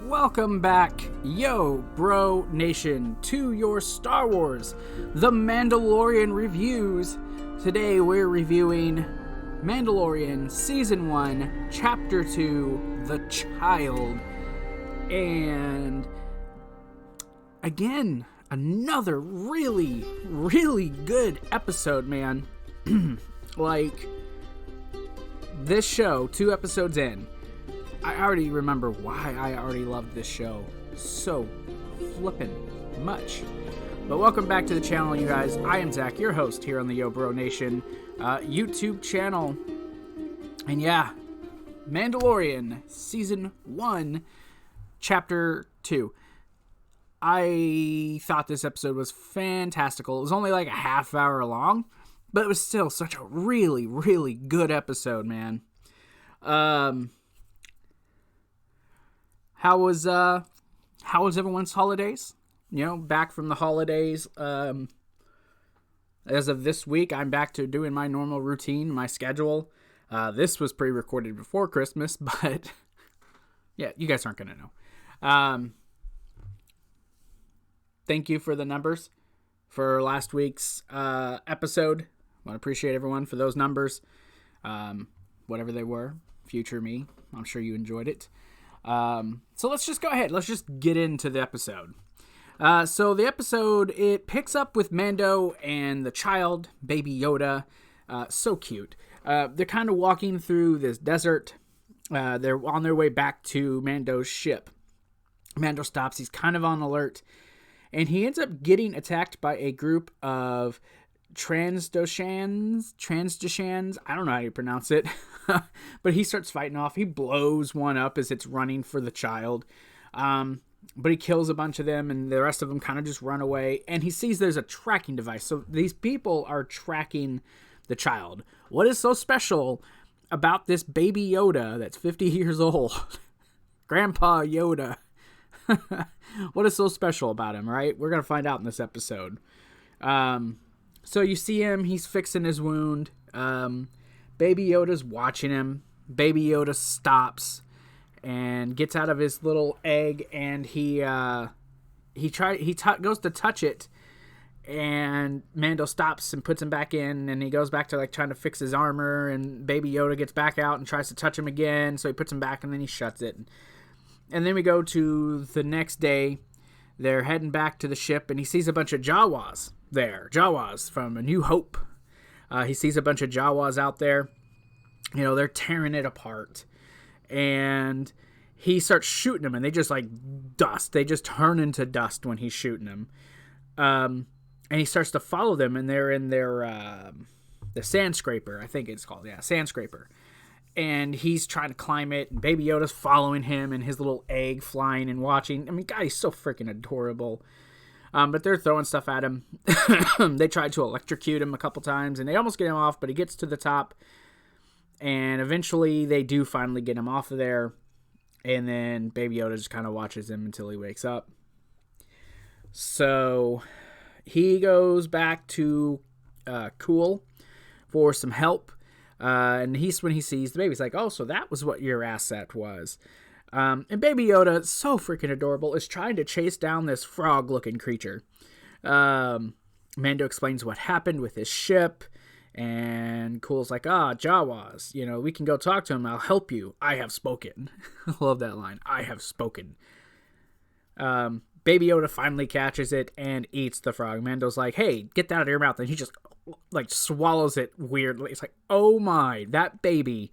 Welcome back, yo, bro nation, to your Star Wars, The Mandalorian reviews. Today we're reviewing Mandalorian Season 1, Chapter 2, The Child. And again, another really, really good episode, man. Like, this show, 2 episodes in, I already remember why I already loved this show so flippin' much. But welcome back to the channel, you guys. I am Zach, your host here on the Yo Bro Nation YouTube channel. And yeah, Mandalorian Season 1, Chapter 2. I thought this episode was fantastical. It was only like a half hour long, but it was still such a really, really good episode, man. How was everyone's holidays? You know, back from the holidays. As of this week, I'm back to doing my normal routine, my schedule. This was pre-recorded before Christmas, but yeah, you guys aren't going to know. Thank you for the numbers for last week's episode. I want to appreciate everyone for those numbers. Whatever they were, future me. I'm sure you enjoyed it. So let's just go ahead. Let's just get into the episode. So the episode, it picks up with Mando and the child, Baby Yoda. So cute. They're kind of walking through this desert. They're on their way back to Mando's ship. Mando stops. He's kind of on alert. And he ends up getting attacked by a group of Transdoshans. I don't know how you pronounce it. But he starts fighting off. He blows one up as it's running for the child. But he kills a bunch of them, and the rest of them kind of just run away. And he sees there's a tracking device. So these people are tracking the child. What is so special about this Baby Yoda that's 50 years old? Grandpa Yoda. What is so special about him, right? We're going to find out in this episode. So you see him. He's fixing his wound. Baby Yoda's watching him. Baby Yoda stops and gets out of his little egg, and he goes to touch it, and Mando stops and puts him back in, and he goes back to like trying to fix his armor, and Baby Yoda gets back out and tries to touch him again, so he puts him back, and then he shuts it. And then we go to the next day. They're heading back to the ship, and he sees a bunch of Jawas there. Jawas from A New Hope. He sees a bunch of Jawas out there. You know, they're tearing it apart. And he starts shooting them, and they just like dust. They just turn into dust when he's shooting them. And he starts to follow them, and they're in their the sand scraper, I think it's called. Yeah, sand scraper. And he's trying to climb it, and Baby Yoda's following him, and his little egg flying and watching. I mean, God, he's so freaking adorable. But they're throwing stuff at him. They tried to electrocute him a couple times, and they almost get him off, but he gets to the top. And eventually, they do finally get him off of there. And then Baby Yoda just kind of watches him until he wakes up. So he goes back to Cool for some help. And when he sees the baby, he's like, oh, so that was what your asset was. And Baby Yoda, so freaking adorable, is trying to chase down this frog-looking creature. Mando explains what happened with his ship, and Cool's like, Jawas, you know, we can go talk to him. I'll help you. I have spoken. I love that line. I have spoken. Baby Yoda finally catches it and eats the frog. Mando's like, hey, get that out of your mouth. And he just, like, swallows it weirdly. It's like, oh my, that baby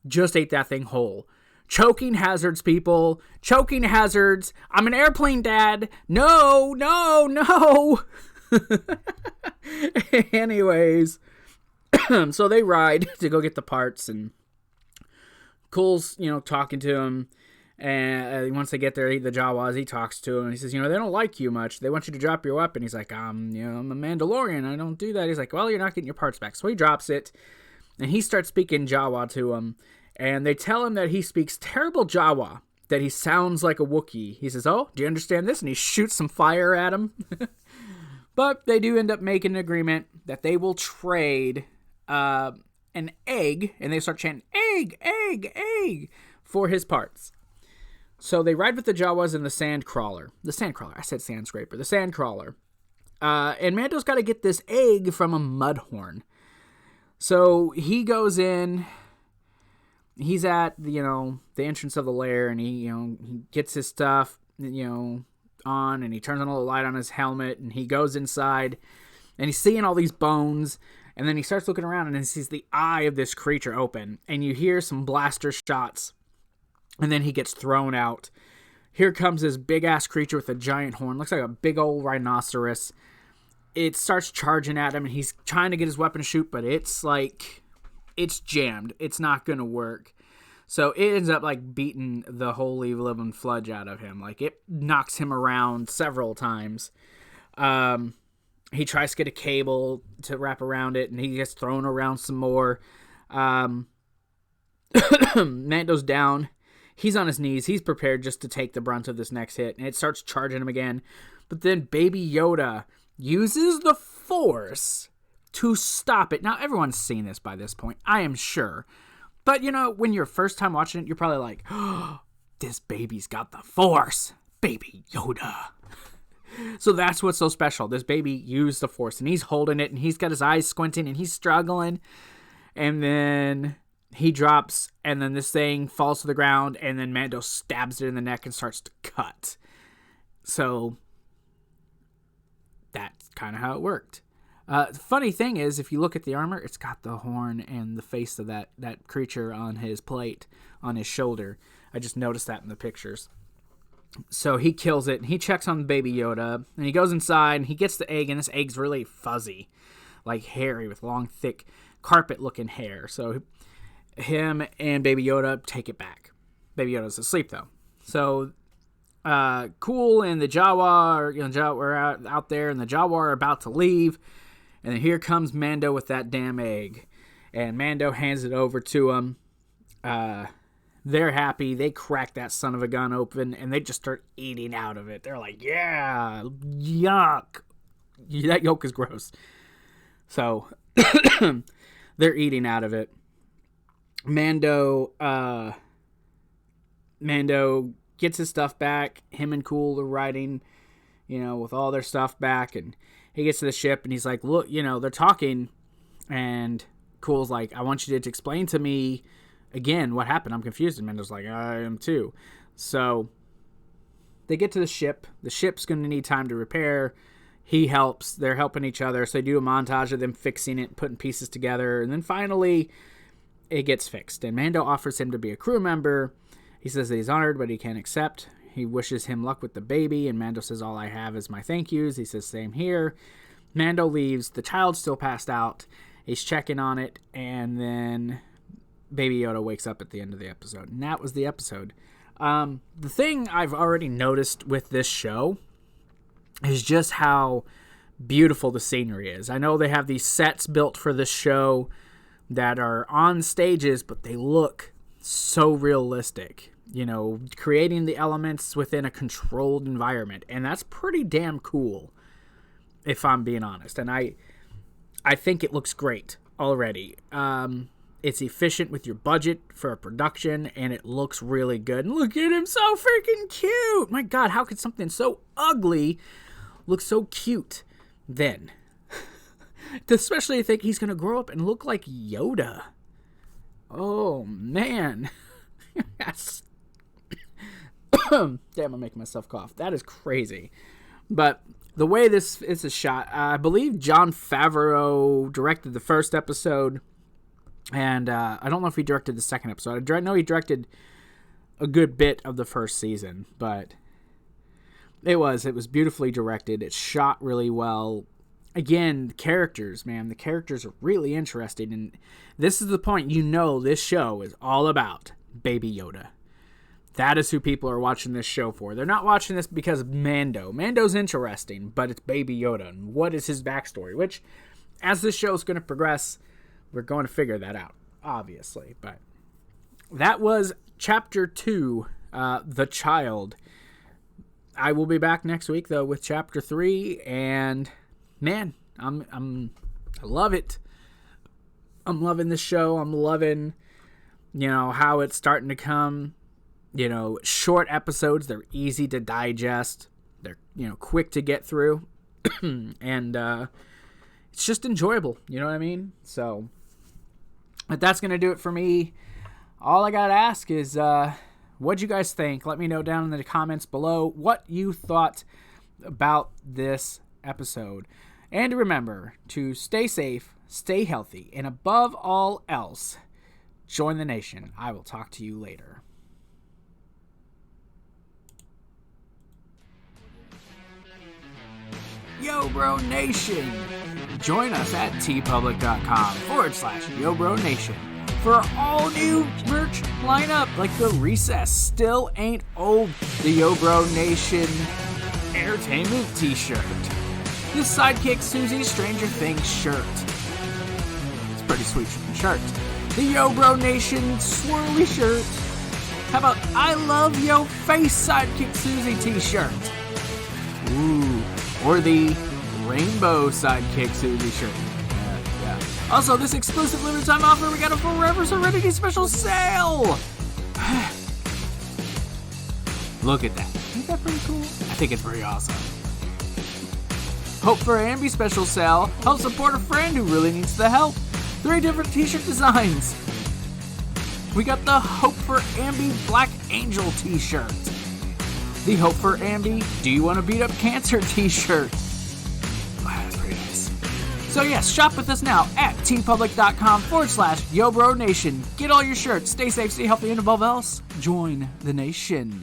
just ate that thing whole. Choking hazards, people. Choking hazards. I'm an airplane dad. No. Anyways, so they ride to go get the parts, and Cool's, you know, talking to him. And once they get there, the Jawas, he talks to him, and he says, you know, they don't like you much. They want you to drop your weapon. He's like, you know, I'm a Mandalorian. I don't do that. He's like, well, you're not getting your parts back. So he drops it, and he starts speaking Jawa to him. And they tell him that he speaks terrible Jawa, that he sounds like a Wookiee. He says, "Oh, do you understand this?" And he shoots some fire at him. But they do end up making an agreement that they will trade an egg, and they start chanting, "Egg, egg, egg," for his parts. So they ride with the Jawas and the Sandcrawler. The Sandcrawler. I said Sandscraper. The Sandcrawler. And Mando's got to get this egg from a Mudhorn. So he goes in. He's at, the entrance of the lair, and he gets his stuff, on, and he turns on a little light on his helmet, and he goes inside, and he's seeing all these bones, and then he starts looking around, and he sees the eye of this creature open, and you hear some blaster shots, and then he gets thrown out. Here comes this big-ass creature with a giant horn, looks like a big old rhinoceros. It starts charging at him, and he's trying to get his weapon to shoot, but it's jammed. It's not going to work. So it ends up beating the holy living fludge out of him. It knocks him around several times. He tries to get a cable to wrap around it, and he gets thrown around some more. Mando's down. He's on his knees. He's prepared just to take the brunt of this next hit, and it starts charging him again. But then Baby Yoda uses the Force to stop it. Now, everyone's seen this by this point, I am sure. But, when you're first time watching it, you're probably like, "Oh, this baby's got the Force. Baby Yoda." So that's what's so special. This baby used the Force, and he's holding it, and he's got his eyes squinting, and he's struggling. And then he drops, and then this thing falls to the ground, and then Mando stabs it in the neck and starts to cut. So that's kind of how it worked. The funny thing is, if you look at the armor, it's got the horn and the face of that creature on his plate, on his shoulder. I just noticed that in the pictures. So he kills it, and he checks on Baby Yoda, and he goes inside, and he gets the egg, and this egg's really fuzzy, hairy, with long, thick, carpet-looking hair. So him and Baby Yoda take it back. Baby Yoda's asleep, though. So Cool and the Jawa are out there, and the Jawa are about to leave. And then here comes Mando with that damn egg. And Mando hands it over to him. They're happy. They crack that son of a gun open, and they just start eating out of it. They're like, "Yeah, yuck. That yolk is gross." So they're eating out of it. Mando gets his stuff back. Him and Cool are riding, with all their stuff back, and he gets to the ship, and he's like, "Look, they're talking," and Cool's like, "I want you to explain to me again what happened. I'm confused." And Mando's like, "I am too." So they get to the ship. The ship's going to need time to repair. He helps. They're helping each other. So they do a montage of them fixing it, putting pieces together, and then finally it gets fixed. And Mando offers him to be a crew member. He says that he's honored, but he can't accept. He wishes him luck with the baby, and Mando says, "All I have is my thank yous." He says, "Same here." Mando leaves. The child's still passed out. He's checking on it, and then Baby Yoda wakes up at the end of the episode. And that was the episode. The thing I've already noticed with this show is just how beautiful the scenery is. I know they have these sets built for this show that are on stages, but they look so realistic. Creating the elements within a controlled environment. And that's pretty damn cool, if I'm being honest. And I think it looks great already. It's efficient with your budget for a production, and it looks really good. And look at him, so freaking cute! My God, how could something so ugly look so cute then? Especially I think he's going to grow up and look like Yoda. Oh, man. Yes. Damn, I'm making myself cough. That is crazy. But the way this is shot, I believe Jon Favreau directed the first episode, and I don't know if he directed the second episode. I know he directed a good bit of the first season, but it was beautifully directed. It's shot really well. Again, the characters, man, the characters are really interesting, and this is the point. This show is all about Baby Yoda. That is who people are watching this show for. They're not watching this because of Mando. Mando's interesting, but it's Baby Yoda, and what is his backstory? Which, as this show is going to progress, we're going to figure that out, obviously. But that was Chapter 2 the child. I will be back next week though with chapter 3, and man, I love it. I'm loving this show. I'm loving, how it's starting to come, short episodes. They're easy to digest. They're, quick to get through. And it's just enjoyable. You know what I mean? So, but that's going to do it for me. All I got to ask is, what'd you guys think? Let me know down in the comments below what you thought about this episode. And remember to stay safe, stay healthy, and above all else, join the nation. I will talk to you later. Yo Bro Nation! Join us at TeePublic.com/Yo Bro Nation for all new merch lineup like the Recess Still Ain't Old, the Yo Bro Nation Entertainment t-shirt, the Sidekick Susie Stranger Things shirt. It's a pretty sweet shirt. The Yo Bro Nation swirly shirt. How about I Love Yo Face Sidekick Susie t-shirt? Ooh. Or the Rainbow Sidekick Susie shirt. Yeah. Also, this exclusive limited time offer, we got a Forever Serenity special sale! Look at that. Isn't that pretty cool? I think it's pretty awesome. Hope for Ambi special sale. Help support a friend who really needs the help. 3 different t-shirt designs. We got the Hope for Ambi Black Angel t-shirt. The Hope for Ambi Do You Want to Beat Up Cancer t-shirt. Wow, that's pretty nice. So yes, shop with us now at TeePublic.com/Yo Bro Nation. Get all your shirts. Stay safe, stay healthy, and above else, join the nation.